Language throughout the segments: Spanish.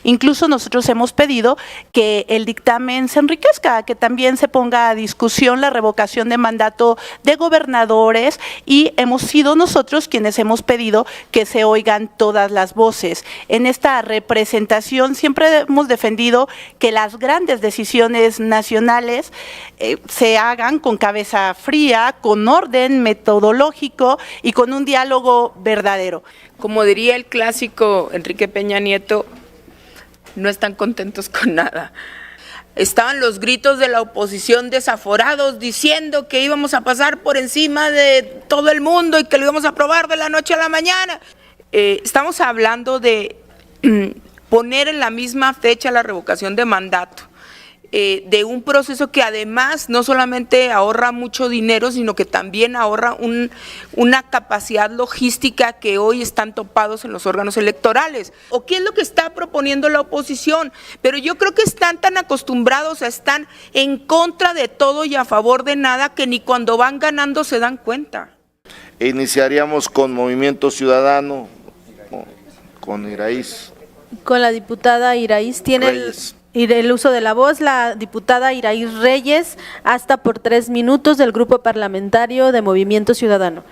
Incluso nosotros hemos pedido que el dictamen se enriquezca, que también se ponga a discusión la revocación de mandato de gobernadores, y hemos sido nosotros quienes hemos pedido que se oigan todas las voces. En esta representación siempre hemos defendido que las grandes decisiones nacionales se hagan con cabeza fría, con orden metodológico y con un diálogo verdadero. Como diría el clásico Enrique Peña Nieto, no están contentos con nada. Estaban los gritos de la oposición desaforados diciendo que íbamos a pasar por encima de todo el mundo y que lo íbamos a aprobar de la noche a la mañana. Estamos hablando de poner en la misma fecha la revocación de mandato, de un proceso que además no solamente ahorra mucho dinero, sino que también ahorra una capacidad logística que hoy están topados en los órganos electorales. ¿O qué es lo que está proponiendo la oposición? Pero yo creo que están tan acostumbrados a estar en contra de todo y a favor de nada que ni cuando van ganando se dan cuenta. Iniciaríamos con Movimiento Ciudadano, con Iraíz. Con la diputada Iraíz tiene el uso de la voz, la diputada Iraíz Reyes, hasta por 3 minutos, del Grupo Parlamentario de Movimiento Ciudadano.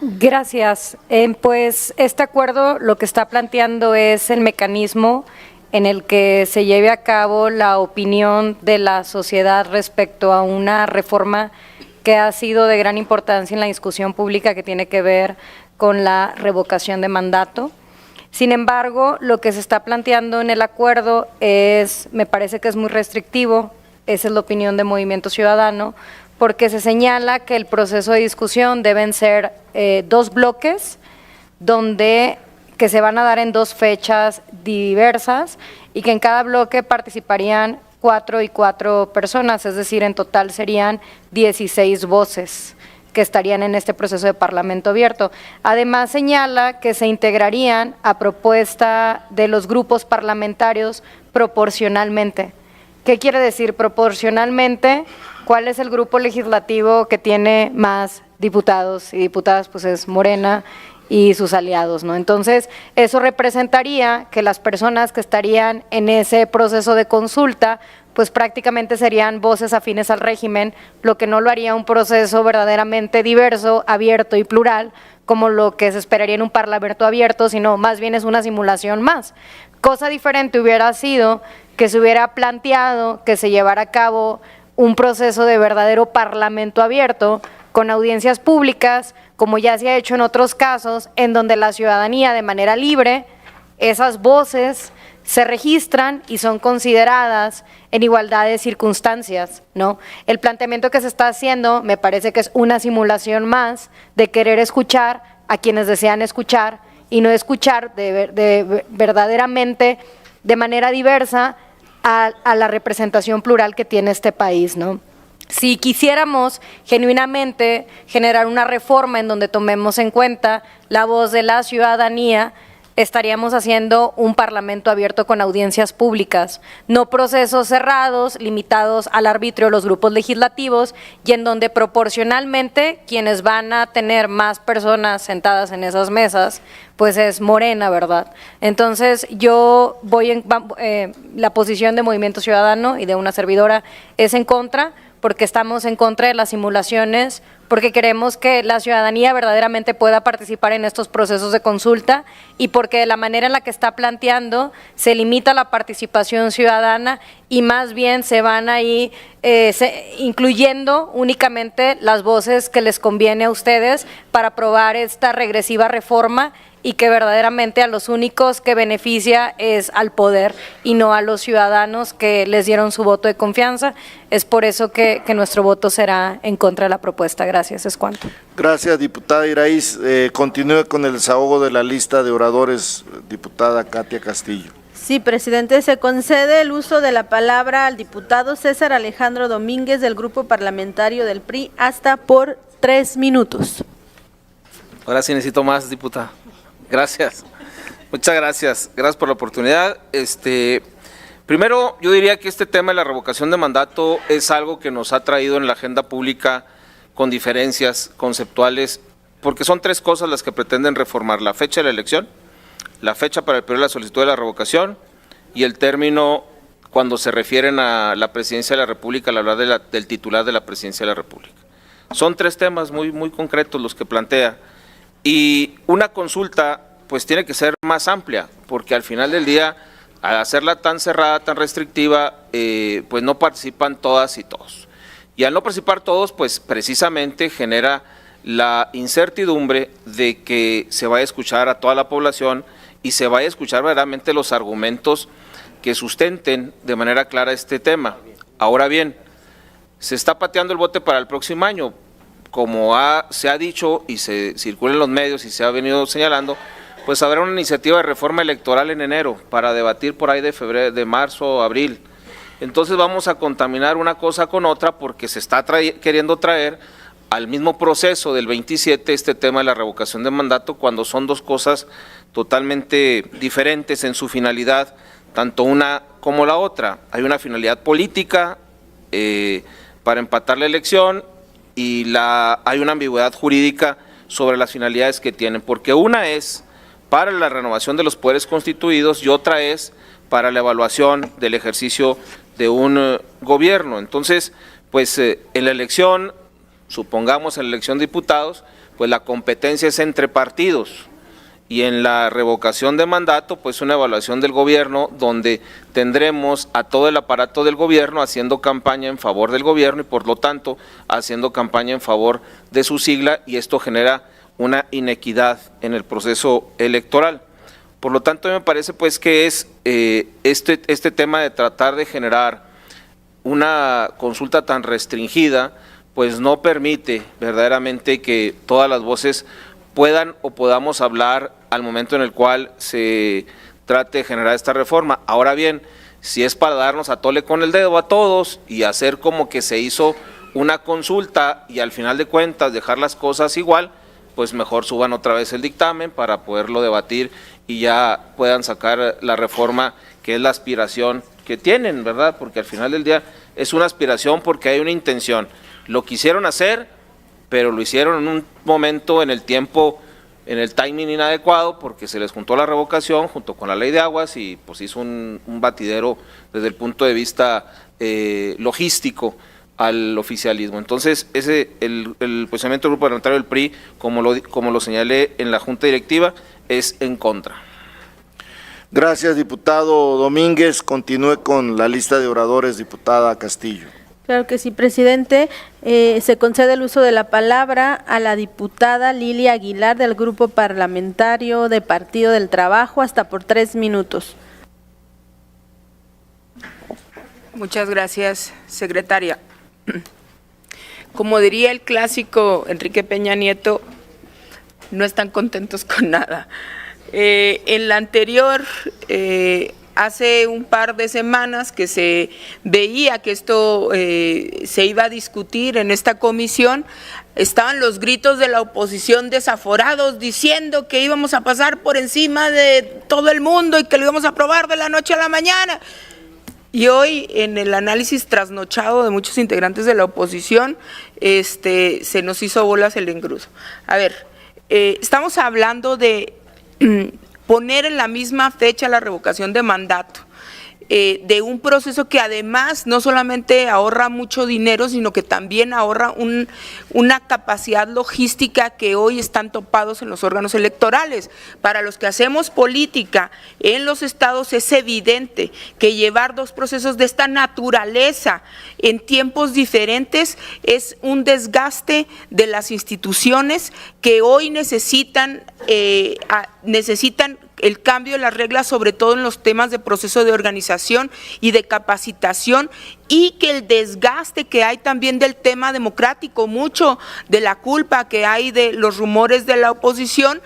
Gracias. Pues este acuerdo lo que está planteando es el mecanismo en el que se lleve a cabo la opinión de la sociedad respecto a una reforma que ha sido de gran importancia en la discusión pública que tiene que ver con la revocación de mandato. Sin embargo, lo que se está planteando en el acuerdo me parece que es muy restrictivo, esa es la opinión de Movimiento Ciudadano, porque se señala que el proceso de discusión deben ser 2 bloques, que se van a dar en 2 fechas diversas y que en cada bloque participarían 4 y 4 personas, es decir, en total serían 16 voces que estarían en este proceso de Parlamento abierto. Además señala que se integrarían a propuesta de los grupos parlamentarios proporcionalmente. ¿Qué quiere decir proporcionalmente? ¿Cuál es el grupo legislativo que tiene más diputados y diputadas? Pues es Morena y sus aliados, ¿no? Entonces, eso representaría que las personas que estarían en ese proceso de consulta pues prácticamente serían voces afines al régimen, lo que no lo haría un proceso verdaderamente diverso, abierto y plural, como lo que se esperaría en un parlamento abierto, sino más bien es una simulación más. Cosa diferente hubiera sido que se hubiera planteado que se llevara a cabo un proceso de verdadero parlamento abierto, con audiencias públicas, como ya se ha hecho en otros casos, en donde la ciudadanía de manera libre, esas voces se registran y son consideradas en igualdad de circunstancias, ¿no? El planteamiento que se está haciendo me parece que es una simulación más de querer escuchar a quienes desean escuchar y no escuchar verdaderamente de manera diversa a la representación plural que tiene este país, ¿no? Si quisiéramos genuinamente generar una reforma en donde tomemos en cuenta la voz de la ciudadanía, estaríamos haciendo un parlamento abierto con audiencias públicas, no procesos cerrados, limitados al arbitrio de los grupos legislativos y en donde proporcionalmente quienes van a tener más personas sentadas en esas mesas, pues es Morena, ¿verdad? Entonces yo voy la posición de Movimiento Ciudadano y de una servidora es en contra, porque estamos en contra de las simulaciones, porque queremos que la ciudadanía verdaderamente pueda participar en estos procesos de consulta y porque de la manera en la que está planteando se limita la participación ciudadana y más bien se van ahí incluyendo únicamente las voces que les conviene a ustedes para aprobar esta regresiva reforma y que verdaderamente a los únicos que beneficia es al poder y no a los ciudadanos que les dieron su voto de confianza. Es por eso que nuestro voto será en contra de la propuesta. Gracias, es cuanto. Gracias, diputada Iraíz. Continúe con el desahogo de la lista de oradores, diputada Katia Castillo. Sí, presidente, se concede el uso de la palabra al diputado César Alejandro Domínguez del Grupo Parlamentario del PRI hasta por 3 minutos. Ahora sí necesito más, diputada. Gracias, muchas gracias, gracias por la oportunidad. Primero, yo diría que este tema de la revocación de mandato es algo que nos ha traído en la agenda pública con diferencias conceptuales, porque son 3 cosas las que pretenden reformar: la fecha de la elección, la fecha para el periodo de la solicitud de la revocación y el término cuando se refieren a la presidencia de la República al hablar del titular de la presidencia de la República. Son 3 temas muy concretos los que plantea, y una consulta pues tiene que ser más amplia, porque al final del día, al hacerla tan cerrada, tan restrictiva, pues no participan todas y todos. Y al no participar todos, pues precisamente genera la incertidumbre de que se vaya a escuchar a toda la población y se vaya a escuchar verdaderamente los argumentos que sustenten de manera clara este tema. Ahora bien, se está pateando el bote para el próximo año, como se ha dicho y se circula en los medios y se ha venido señalando, pues habrá una iniciativa de reforma electoral en enero para debatir por ahí de marzo, abril. Entonces vamos a contaminar una cosa con otra porque se está queriendo traer al mismo proceso del 27 este tema de la revocación de mandato, cuando son 2 cosas totalmente diferentes en su finalidad, tanto una como la otra. Hay una finalidad política para empatar la elección y hay una ambigüedad jurídica sobre las finalidades que tienen, porque una es para la renovación de los poderes constituidos y otra es para la evaluación del ejercicio de un gobierno. Entonces, pues en la elección, supongamos en la elección de diputados, pues la competencia es entre partidos, y en la revocación de mandato, pues una evaluación del gobierno donde tendremos a todo el aparato del gobierno haciendo campaña en favor del gobierno y por lo tanto haciendo campaña en favor de su sigla, y esto genera una inequidad en el proceso electoral. Por lo tanto, me parece pues que es este tema de tratar de generar una consulta tan restringida, pues no permite verdaderamente que todas las voces puedan o podamos hablar al momento en el cual se trate de generar esta reforma. Ahora bien, si es para darnos a tole con el dedo a todos y hacer como que se hizo una consulta y al final de cuentas dejar las cosas igual, pues mejor suban otra vez el dictamen para poderlo debatir y ya puedan sacar la reforma que es la aspiración que tienen, ¿verdad? Porque al final del día es una aspiración porque hay una intención. Lo quisieron hacer, pero lo hicieron en un momento en el tiempo, en el timing inadecuado, porque se les juntó la revocación junto con la ley de aguas y pues hizo un batidero desde el punto de vista logístico al oficialismo. Entonces, el posicionamiento del Grupo Parlamentario del PRI, como lo señalé en la Junta Directiva, es en contra. Gracias, diputado Domínguez. Continúe con la lista de oradores, diputada Castillo. Claro que sí, presidente. Se concede el uso de la palabra a la diputada Lilia Aguilar del Grupo Parlamentario de Partido del Trabajo, hasta por 3 minutos. Muchas gracias, secretaria. Como diría el clásico Enrique Peña Nieto, no están contentos con nada. En la anterior, hace un par de semanas que se veía que esto se iba a discutir en esta comisión, estaban los gritos de la oposición desaforados diciendo que íbamos a pasar por encima de todo el mundo y que lo íbamos a aprobar de la noche a la mañana. Y hoy, en el análisis trasnochado de muchos integrantes de la oposición, se nos hizo bolas el engrudo. A ver, estamos hablando de poner en la misma fecha la revocación de mandato, de un proceso que además no solamente ahorra mucho dinero, sino que también ahorra una capacidad logística que hoy están topados en los órganos electorales. Para los que hacemos política en los estados es evidente que llevar 2 procesos de esta naturaleza en tiempos diferentes es un desgaste de las instituciones que hoy necesitan el cambio de las reglas, sobre todo en los temas de proceso de organización y de capacitación, y que el desgaste que hay también del tema democrático, mucho de la culpa que hay de los rumores de la oposición,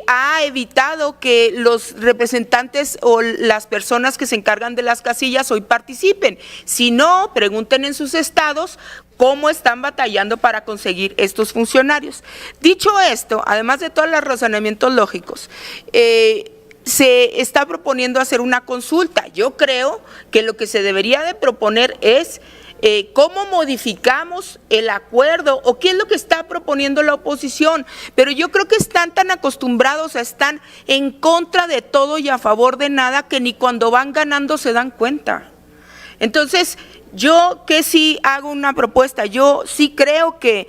ha evitado que los representantes o las personas que se encargan de las casillas hoy participen. Si no, pregunten en sus estados cómo están batallando para conseguir estos funcionarios. Dicho esto, además de todos los razonamientos lógicos, se está proponiendo hacer una consulta. Yo creo que lo que se debería de proponer es cómo modificamos el acuerdo o qué es lo que está proponiendo la oposición, pero yo creo que están tan acostumbrados a estar en contra de todo y a favor de nada que ni cuando van ganando se dan cuenta. Entonces, yo que sí hago una propuesta, yo sí creo que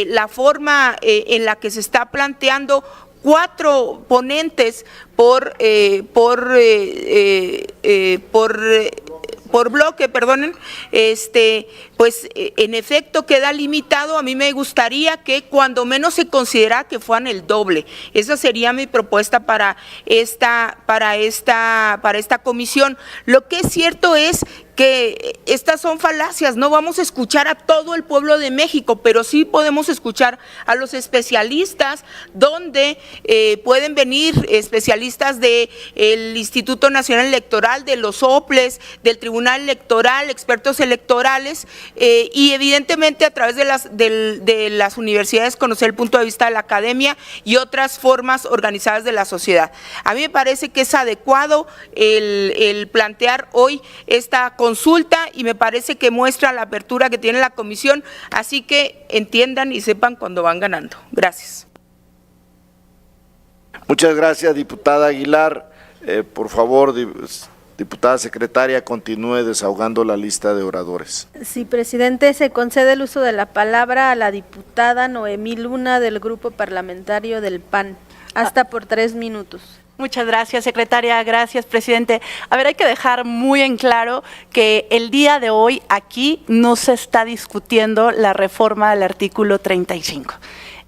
la forma en la que se está planteando 4 ponentes por bloque, perdonen, pues en efecto queda limitado. A mí me gustaría que cuando menos se considera que fueran el doble. Esa sería mi propuesta para esta comisión. Lo que es cierto es que estas son falacias, no vamos a escuchar a todo el pueblo de México, pero sí podemos escuchar a los especialistas, donde pueden venir especialistas del Instituto Nacional Electoral, de los OPLES, del Tribunal Electoral, expertos electorales, y evidentemente a través de las universidades conocer el punto de vista de la academia y otras formas organizadas de la sociedad. A mí me parece que es adecuado el plantear hoy esta consulta y me parece que muestra la apertura que tiene la comisión, así que entiendan y sepan cuando van ganando. Gracias. Muchas gracias, diputada Aguilar. Por favor, diputada secretaria, continúe desahogando la lista de oradores. Sí, presidente, se concede el uso de la palabra a la diputada Noemí Luna del Grupo Parlamentario del PAN, hasta por 3 minutos. Muchas gracias, secretaria. Gracias, presidente. A ver, hay que dejar muy en claro que el día de hoy aquí no se está discutiendo la reforma al artículo 35.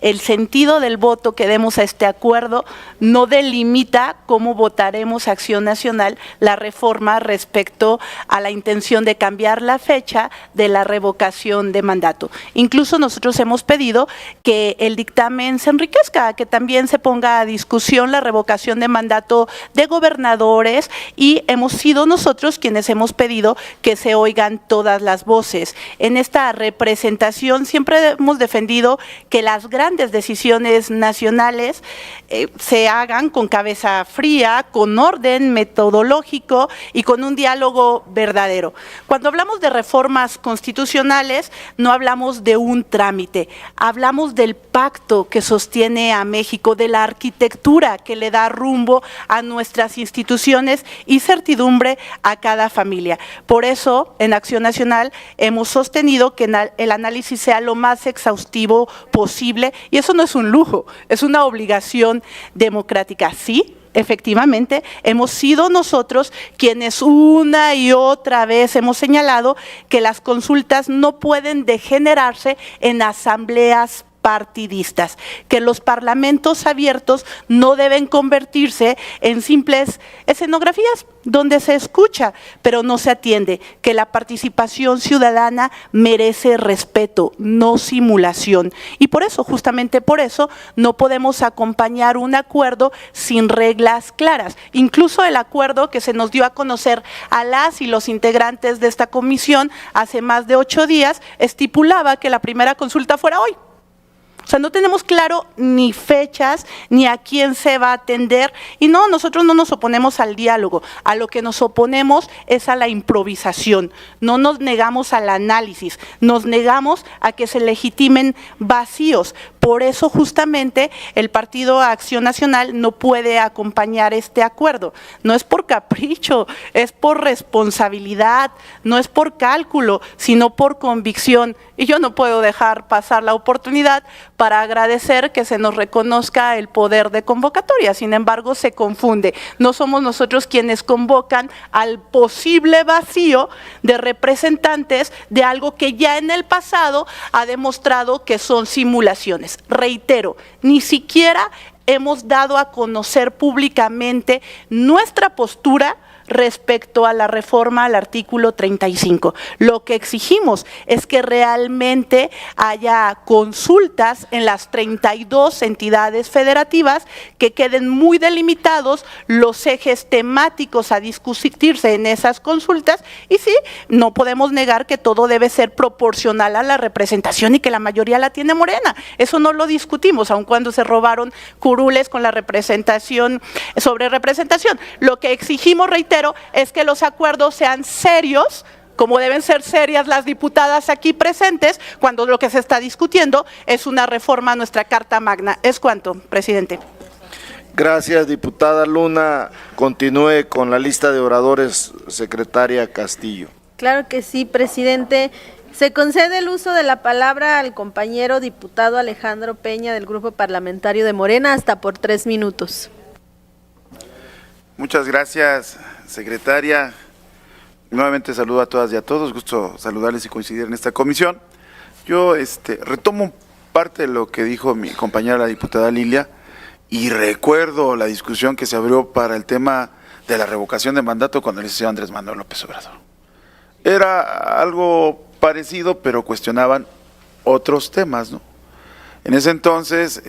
El sentido del voto que demos a este acuerdo no delimita cómo votaremos Acción Nacional la reforma respecto a la intención de cambiar la fecha de la revocación de mandato. Incluso nosotros hemos pedido que el dictamen se enriquezca, que también se ponga a discusión la revocación de mandato de gobernadores, y hemos sido nosotros quienes hemos pedido que se oigan todas las voces. En esta representación siempre hemos defendido que las grandes decisiones nacionales se hagan con cabeza fría, con orden metodológico y con un diálogo verdadero. Cuando hablamos de reformas constitucionales, no hablamos de un trámite, hablamos del pacto que sostiene a México, de la arquitectura que le da rumbo a nuestras instituciones y certidumbre a cada familia. Por eso, en Acción Nacional hemos sostenido que el análisis sea lo más exhaustivo posible, y eso no es un lujo, es una obligación democrática. Sí, efectivamente, hemos sido nosotros quienes una y otra vez hemos señalado que las consultas no pueden degenerarse en asambleas partidistas, que los parlamentos abiertos no deben convertirse en simples escenografías donde se escucha pero no se atiende, que la participación ciudadana merece respeto, no simulación. Y por eso, justamente por eso, no podemos acompañar un acuerdo sin reglas claras. Incluso el acuerdo que se nos dio a conocer a las y los integrantes de esta comisión hace más de 8 días estipulaba que la primera consulta fuera hoy. O sea, no tenemos claro ni fechas, ni a quién se va a atender. Y no, nosotros no nos oponemos al diálogo. A lo que nos oponemos es a la improvisación. No nos negamos al análisis, nos negamos a que se legitimen vacíos. Por eso, justamente, el Partido Acción Nacional no puede acompañar este acuerdo. No es por capricho, es por responsabilidad, no es por cálculo, sino por convicción. Y yo no puedo dejar pasar la oportunidad para agradecer que se nos reconozca el poder de convocatoria. Sin embargo, se confunde. No somos nosotros quienes convocan al posible vacío de representantes de algo que ya en el pasado ha demostrado que son simulaciones. Reitero, ni siquiera hemos dado a conocer públicamente nuestra postura respecto a la reforma al artículo 35. Lo que exigimos es que realmente haya consultas en las 32 entidades federativas, que queden muy delimitados los ejes temáticos a discutirse en esas consultas, y sí, no podemos negar que todo debe ser proporcional a la representación y que la mayoría la tiene Morena. Eso no lo discutimos, aun cuando se robaron curules con la representación sobre representación. Lo que exigimos, reitero, es que los acuerdos sean serios, como deben ser serias las diputadas aquí presentes, cuando lo que se está discutiendo es una reforma a nuestra Carta Magna. Es cuanto, presidente. Gracias, diputada Luna. Continúe con la lista de oradores, secretaria Castillo. Claro que sí, presidente. Se concede el uso de la palabra al compañero diputado Alejandro Peña del Grupo Parlamentario de Morena hasta por 3 minutos. Muchas gracias, secretaria. Nuevamente saludo a todas y a todos, gusto saludarles y coincidir en esta comisión. Yo retomo parte de lo que dijo mi compañera la diputada Lilia y recuerdo la discusión que se abrió para el tema de la revocación de mandato con el licenciado Andrés Manuel López Obrador. Era algo parecido, pero cuestionaban otros temas, ¿no? En ese entonces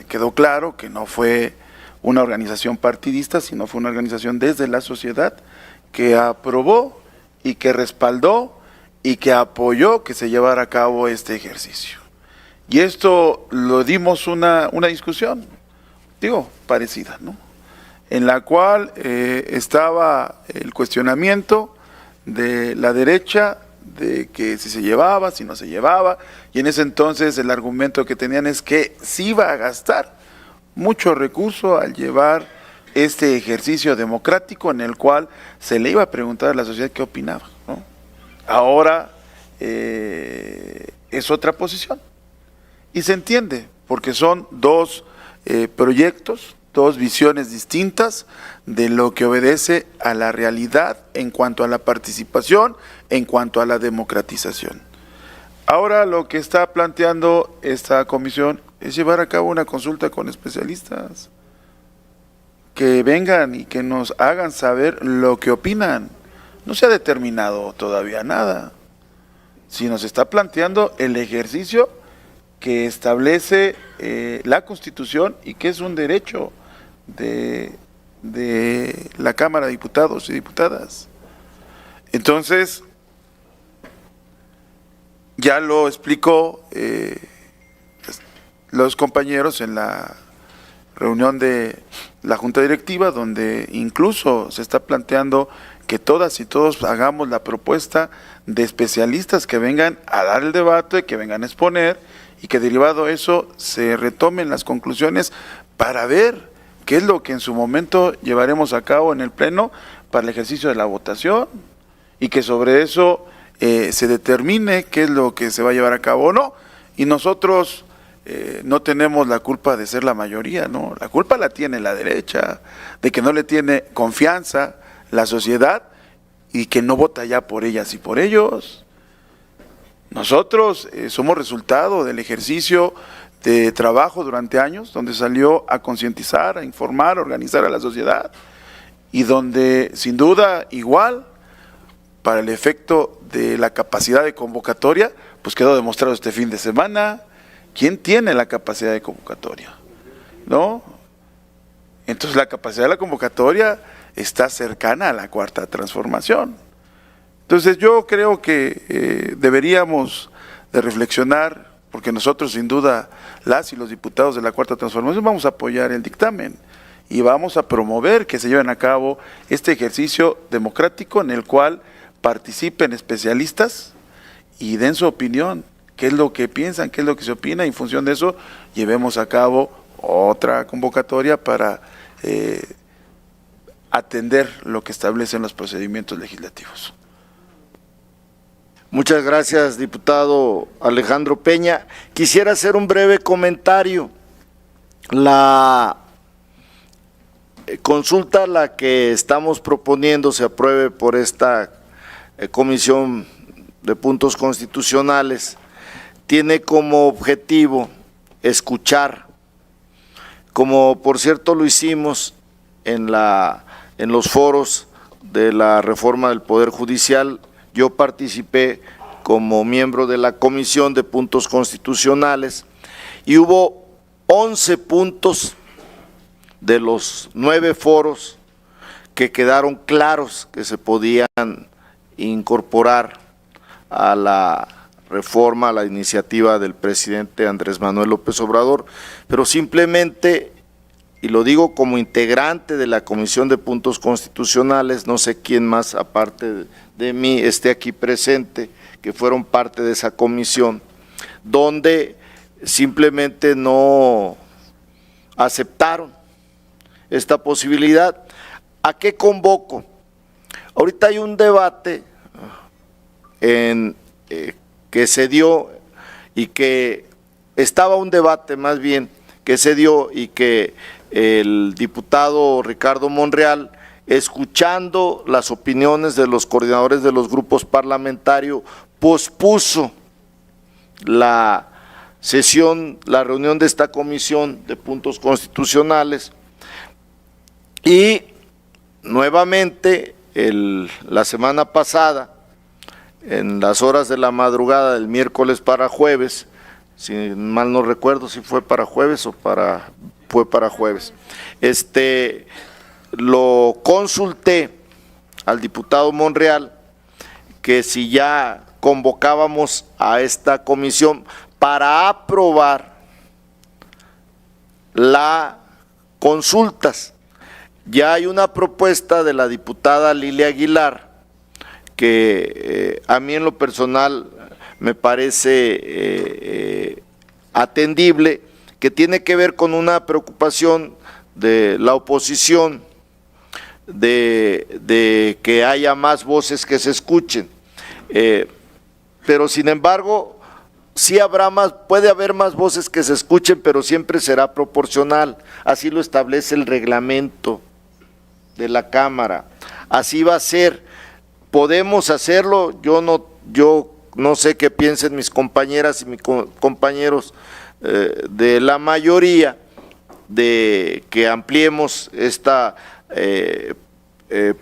quedó claro que no fue una organización partidista, sino fue una organización desde la sociedad que aprobó y que respaldó y que apoyó que se llevara a cabo este ejercicio. Y esto lo dimos una discusión, parecida, ¿no? En la cual estaba el cuestionamiento de la derecha de que si se llevaba, si no se llevaba, y en ese entonces el argumento que tenían es que se iba a gastar mucho recurso al llevar este ejercicio democrático en el cual se le iba a preguntar a la sociedad qué opinaba, ¿no? Ahora es otra posición y se entiende porque son dos proyectos, dos visiones distintas de lo que obedece a la realidad en cuanto a la participación, en cuanto a la democratización. Ahora lo que está planteando esta comisión es llevar a cabo una consulta con especialistas que vengan y que nos hagan saber lo que opinan. No se ha determinado todavía nada, sino se está planteando el ejercicio que establece la Constitución y que es un derecho de la Cámara de Diputados y Diputadas. Entonces, ya lo explicó los compañeros en la reunión de la Junta Directiva, donde incluso se está planteando que todas y todos hagamos la propuesta de especialistas que vengan a dar el debate, que vengan a exponer y que derivado de eso se retomen las conclusiones para ver qué es lo que en su momento llevaremos a cabo en el Pleno para el ejercicio de la votación y que sobre eso se determine qué es lo que se va a llevar a cabo o no. Y nosotros no tenemos la culpa de ser la mayoría, ¿no? La culpa la tiene la derecha, de que no le tiene confianza la sociedad y que no vota ya por ellas y por ellos. Nosotros somos resultado del ejercicio de trabajo durante años, donde salió a concientizar, a informar, a organizar a la sociedad, y donde sin duda igual, para el efecto de la capacidad de convocatoria, pues quedó demostrado este fin de semana, ¿quién tiene la capacidad de convocatoria? ¿No? Entonces la capacidad de la convocatoria está cercana a la Cuarta Transformación. Entonces yo creo que deberíamos de reflexionar, porque nosotros sin duda, las y los diputados de la Cuarta Transformación vamos a apoyar el dictamen y vamos a promover que se lleven a cabo este ejercicio democrático en el cual participen especialistas y den su opinión, qué es lo que piensan, qué es lo que se opina, y en función de eso llevemos a cabo otra convocatoria para atender lo que establecen los procedimientos legislativos. Muchas gracias, diputado Alejandro Peña. Quisiera hacer un breve comentario. La consulta, la que estamos proponiendo, se apruebe por esta Comisión de Puntos Constitucionales, tiene como objetivo escuchar, como por cierto lo hicimos en los foros de la reforma del Poder Judicial. Yo participé como miembro de la Comisión de Puntos Constitucionales y hubo 11 puntos de los 9 foros que quedaron claros que se podían incorporar a la reforma, a la iniciativa del presidente Andrés Manuel López Obrador, pero simplemente y lo digo como integrante de la Comisión de Puntos Constitucionales, no sé quién más aparte de mí esté aquí presente, que fueron parte de esa comisión, donde simplemente no aceptaron esta posibilidad. ¿A qué convoco? Ahorita hay un debate que se dio y que estaba un debate más bien que se dio y que el diputado Ricardo Monreal, escuchando las opiniones de los coordinadores de los grupos parlamentarios, pospuso la sesión, la reunión de esta comisión de puntos constitucionales y nuevamente la semana pasada, en las horas de la madrugada del miércoles para jueves, si mal no recuerdo si fue para jueves o fue para jueves, lo consulté al diputado Monreal que si ya convocábamos a esta comisión para aprobar las consultas. Ya hay una propuesta de la diputada Lilia Aguilar que a mí en lo personal me parece atendible, que tiene que ver con una preocupación de la oposición de que haya más voces que se escuchen, pero sin embargo sí habrá más, puede haber más voces que se escuchen, pero siempre será proporcional, así lo establece el reglamento de la Cámara, así va a ser. Podemos hacerlo, yo no sé qué piensen mis compañeras y mis compañeros de la mayoría, de que ampliemos esta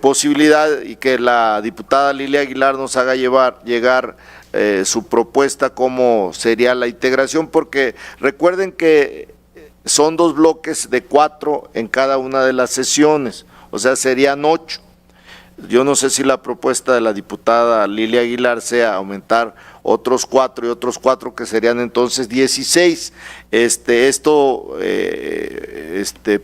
posibilidad y que la diputada Lilia Aguilar nos haga llegar su propuesta, cómo sería la integración, porque recuerden que son 2 bloques de 4 en cada una de las sesiones, o sea, serían 8. Yo no sé si la propuesta de la diputada Lilia Aguilar sea aumentar otros 4 y otros 4, que serían entonces 16. Esto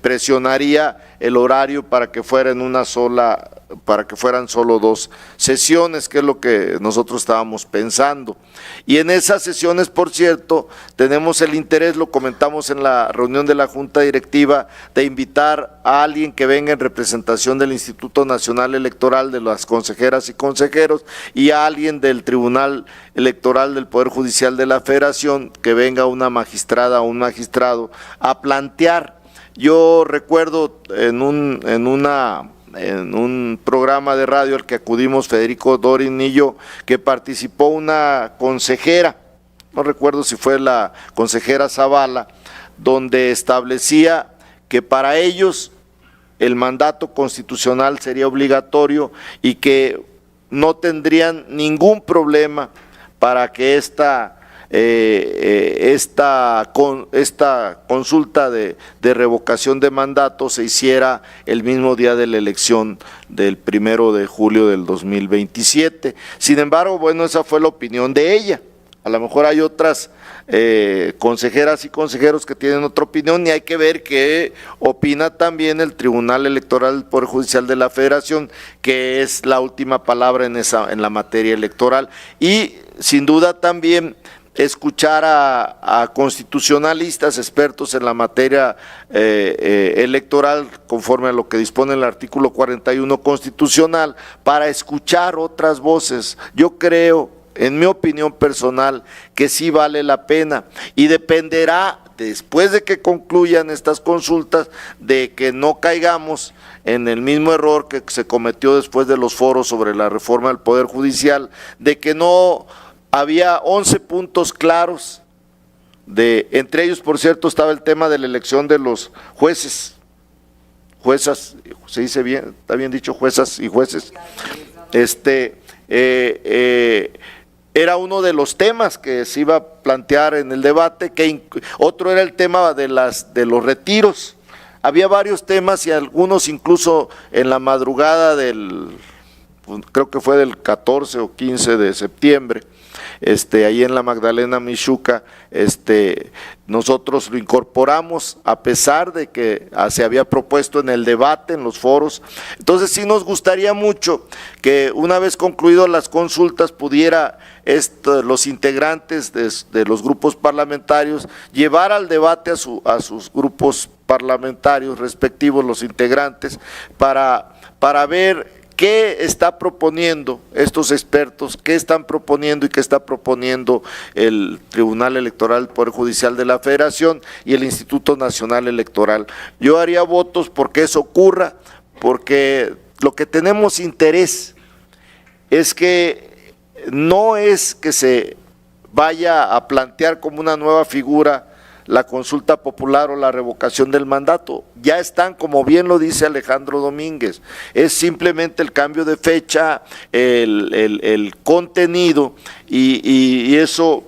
presionaría el horario para que fuera en una sola, para que fueran solo 2 sesiones, que es lo que nosotros estábamos pensando. Y en esas sesiones, por cierto, tenemos el interés, lo comentamos en la reunión de la Junta Directiva, de invitar a alguien que venga en representación del Instituto Nacional Electoral, de las consejeras y consejeros, y a alguien del Tribunal Electoral del Poder Judicial de la Federación, que venga una magistrada o un magistrado a plantear. Yo recuerdo en un programa de radio al que acudimos Federico Dorin y yo, que participó una consejera, no recuerdo si fue la consejera Zavala, donde establecía que para ellos el mandato constitucional sería obligatorio y que no tendrían ningún problema para que esta consulta de revocación de mandato se hiciera el mismo día de la elección del 1 de julio del 2027. Sin embargo, bueno, esa fue la opinión de ella. A lo mejor hay otras consejeras y consejeros que tienen otra opinión, y hay que ver qué opina también el Tribunal Electoral del Poder Judicial de la Federación, que es la última palabra en la materia electoral. Y sin duda también escuchar a constitucionalistas, expertos en la materia electoral, conforme a lo que dispone el artículo 41 constitucional, para escuchar otras voces. Yo creo, en mi opinión personal, que sí vale la pena, y dependerá, después de que concluyan estas consultas, de que no caigamos en el mismo error que se cometió después de los foros sobre la reforma del Poder Judicial, de que no había 11 puntos claros, entre ellos, por cierto, estaba el tema de la elección de los jueces, juezas, se dice bien, está bien dicho, juezas y jueces. Era uno de los temas que se iba a plantear en el debate, que otro era el tema de los retiros. Había varios temas y algunos incluso en la madrugada del creo que fue del 14 o 15 de septiembre, ahí en la Magdalena Mixhuca, nosotros lo incorporamos a pesar de que se había propuesto en el debate, en los foros. Entonces sí nos gustaría mucho que una vez concluido las consultas pudiera los integrantes de los grupos parlamentarios llevar al debate a sus grupos parlamentarios respectivos, los integrantes, para ver qué está proponiendo estos expertos, qué están proponiendo y qué está proponiendo el Tribunal Electoral del Poder Judicial de la Federación y el Instituto Nacional Electoral. Yo haría votos porque eso ocurra, porque lo que tenemos interés es que no es que se vaya a plantear como una nueva figura la consulta popular o la revocación del mandato, ya están, como bien lo dice Alejandro Domínguez, es simplemente el cambio de fecha, el contenido y eso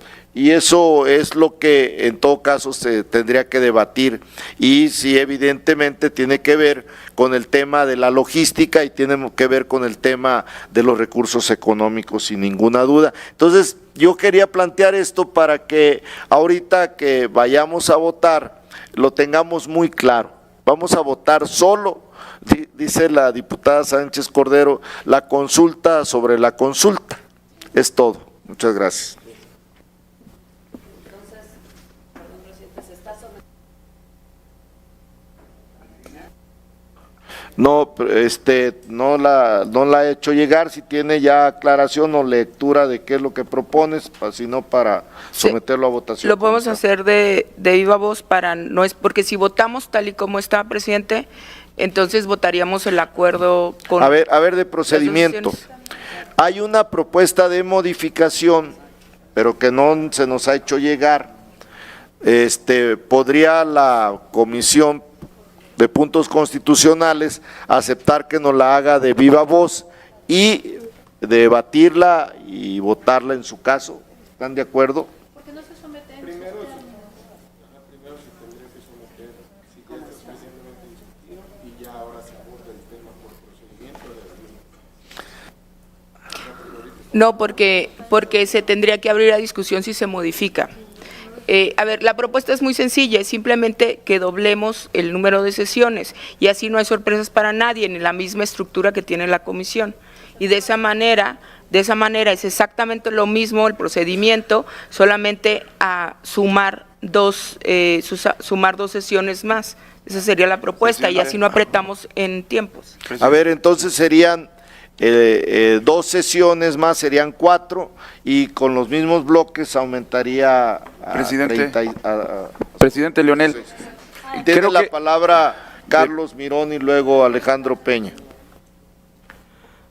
es lo que en todo caso se tendría que debatir y sí evidentemente tiene que ver con el tema de la logística y tiene que ver con el tema de los recursos económicos sin ninguna duda. Entonces yo quería plantear esto para que ahorita que vayamos a votar lo tengamos muy claro. Vamos a votar solo, dice la diputada Sánchez Cordero, la consulta sobre la consulta. Es todo. Muchas gracias. No, no la he hecho llegar, si tiene ya aclaración o lectura de qué es lo que propones, sino para someterlo a votación. Lo podemos hacer de viva voz no es porque si votamos tal y como está, presidente, entonces votaríamos el acuerdo con… A ver de procedimiento. Hay una propuesta de modificación, pero que no se nos ha hecho llegar. ¿Podría la comisión de puntos constitucionales aceptar que nos la haga de viva voz y debatirla y votarla en su caso? ¿Están de acuerdo? Porque no se somete en Primero se tendría que someter si ya está suficientemente discutido y ya ahora se aborda el tema por procedimiento de la No, porque se tendría que abrir la discusión si se modifica. A ver, la propuesta es muy sencilla, es simplemente que doblemos el número de sesiones y así no hay sorpresas para nadie en la misma estructura que tiene la comisión. Y de esa manera es exactamente lo mismo el procedimiento, solamente a sumar dos sesiones más. Esa sería la propuesta y así no apretamos en tiempos. A ver, entonces serían 2 sesiones más, serían 4 y con los mismos bloques aumentaría a Presidente. 30 Presidente Leonel, Tiene creo la que palabra Carlos Mirón y luego Alejandro Peña.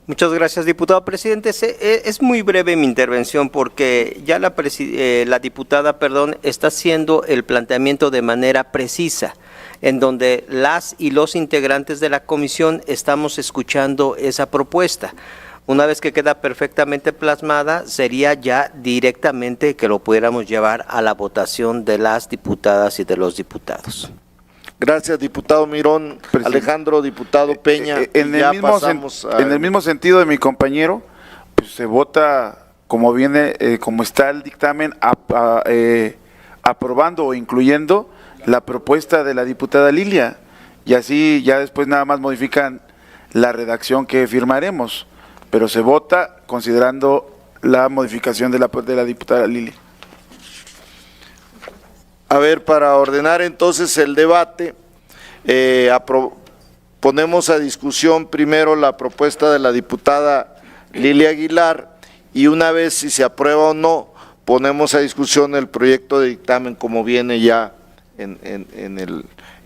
Muchas gracias, diputado presidente. Es muy breve mi intervención porque ya la diputada, está haciendo el planteamiento de manera precisa, en donde las y los integrantes de la comisión estamos escuchando esa propuesta. Una vez que queda perfectamente plasmada, sería ya directamente que lo pudiéramos llevar a la votación de las diputadas y de los diputados. Gracias, diputado Mirón. Presidente. Alejandro, diputado Peña. En el mismo sentido de mi compañero, pues se vota como viene, como está el dictamen, aprobando o incluyendo la propuesta de la diputada Lilia, y así ya después nada más modifican la redacción que firmaremos, pero se vota considerando la modificación de la diputada Lilia. A ver, para ordenar entonces el debate, ponemos a discusión primero la propuesta de la diputada Lilia Aguilar y una vez si se aprueba o no, ponemos a discusión el proyecto de dictamen como viene ya en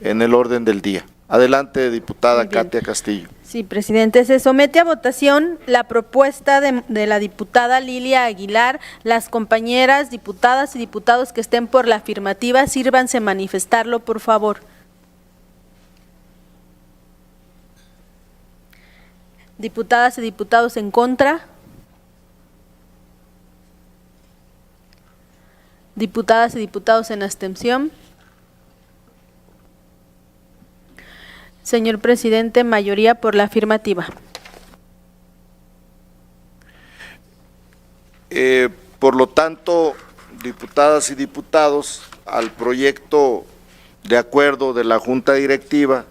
el orden del día. Adelante, diputada Katia Castillo. Sí, presidente, se somete a votación la propuesta de la diputada Lilia Aguilar. Las compañeras diputadas y diputados que estén por la afirmativa, sírvanse manifestarlo, por favor. Diputadas y diputados en contra. Diputadas y diputados en abstención. Señor presidente, mayoría por la afirmativa. Por lo tanto, diputadas y diputados, al proyecto de acuerdo de la Junta Directiva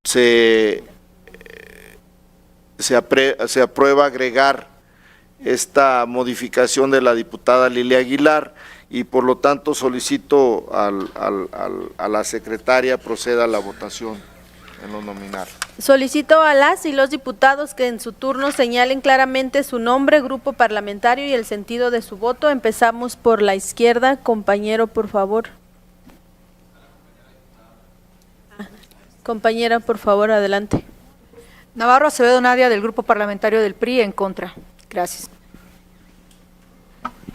se aprueba agregar esta modificación de la diputada Lilia Aguilar y por lo tanto solicito a la secretaria proceda a la votación en lo nominal. Solicito a las y los diputados que en su turno señalen claramente su nombre, grupo parlamentario y el sentido de su voto. Empezamos por la izquierda. Compañero, por favor. Compañera, por favor, adelante. Navarro Acevedo Nadia, del Grupo Parlamentario del PRI, en contra. Gracias.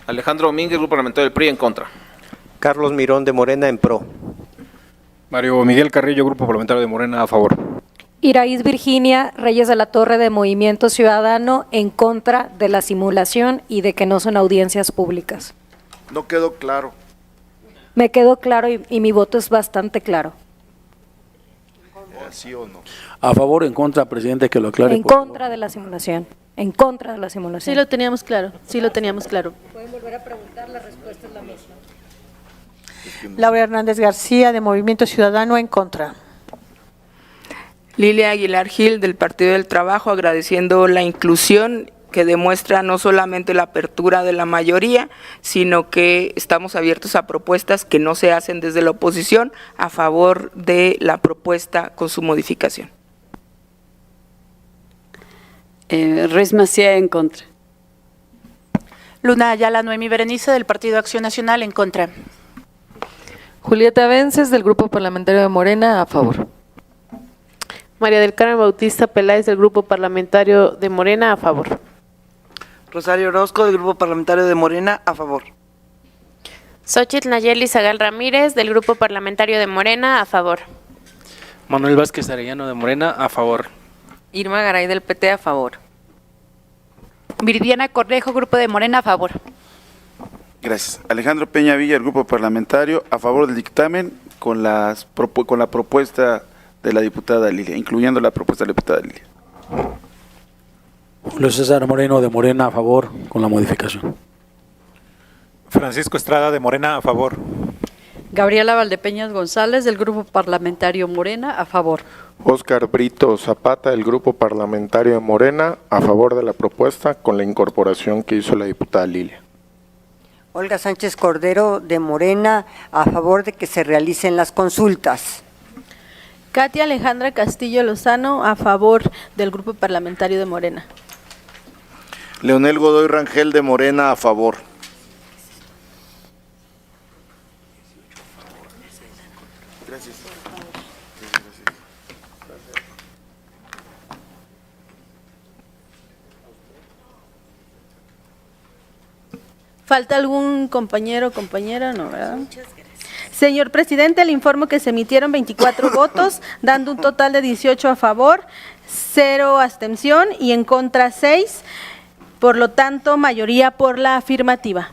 Alejandro Domínguez, Grupo Parlamentario del PRI, en contra. Carlos Mirón de Morena, en pro. Mario Miguel Carrillo, Grupo Parlamentario de Morena, a favor. Iraíz Virginia Reyes de la Torre, de Movimiento Ciudadano, en contra de la simulación y de que no son audiencias públicas. No quedó claro. Me quedó claro y mi voto es bastante claro. ¿Sí o no? A favor o en contra, presidente, que lo aclare. En contra de la simulación. En contra de la simulación. Sí lo teníamos claro, sí lo teníamos claro. Pueden volver a preguntar, la respuesta es la misma. Laura Hernández García, de Movimiento Ciudadano, en contra. Lilia Aguilar Gil, del Partido del Trabajo, agradeciendo la inclusión que demuestra no solamente la apertura de la mayoría, sino que estamos abiertos a propuestas que no se hacen desde la oposición, a favor de la propuesta con su modificación. Ruiz Macía, en contra. Luna Ayala Noemí Berenice, del Partido Acción Nacional, en contra. Julieta Vences, del Grupo Parlamentario de Morena, a favor. María del Carmen Bautista Peláez, del Grupo Parlamentario de Morena, a favor. Rosario Orozco, del Grupo Parlamentario de Morena, a favor. Xochitl Nayeli Zagal Ramírez, del Grupo Parlamentario de Morena, a favor. Manuel Vázquez Arellano, de Morena, a favor. Irma Garay, del PT, a favor. Viridiana Cornejo, Grupo de Morena, a favor. Gracias. Alejandro Peña Villa, el Grupo Parlamentario, a favor del dictamen con la propuesta de la diputada Lilia, incluyendo la propuesta de la diputada Lilia. Julio César Moreno, de Morena, a favor, con la modificación. Francisco Estrada, de Morena, a favor. Gabriela Valdepeñas González, del Grupo Parlamentario Morena, a favor. Óscar Brito Zapata, del Grupo Parlamentario de Morena, a favor de la propuesta con la incorporación que hizo la diputada Lilia. Olga Sánchez Cordero, de Morena, a favor de que se realicen las consultas. Katia Alejandra Castillo Lozano, a favor del Grupo Parlamentario de Morena. Leonel Godoy Rangel, de Morena, a favor. Gracias. ¿Falta algún compañero o compañera? No, ¿verdad? Muchas gracias. Señor presidente, le informo que se emitieron 24 votos, dando un total de 18 a favor, 0 abstención y en contra 6. Por lo tanto, mayoría por la afirmativa.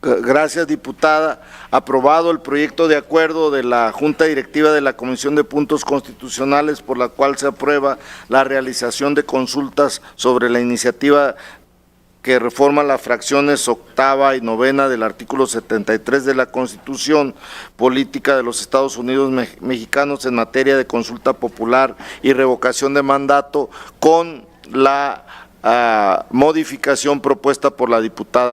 Gracias, diputada. Aprobado el proyecto de acuerdo de la Junta Directiva de la Comisión de Puntos Constitucionales, por la cual se aprueba la realización de consultas sobre la iniciativa que reforma las fracciones octava y novena del artículo 73 de la Constitución Política de los Estados Unidos Mexicanos en materia de consulta popular y revocación de mandato, con la modificación propuesta por la diputada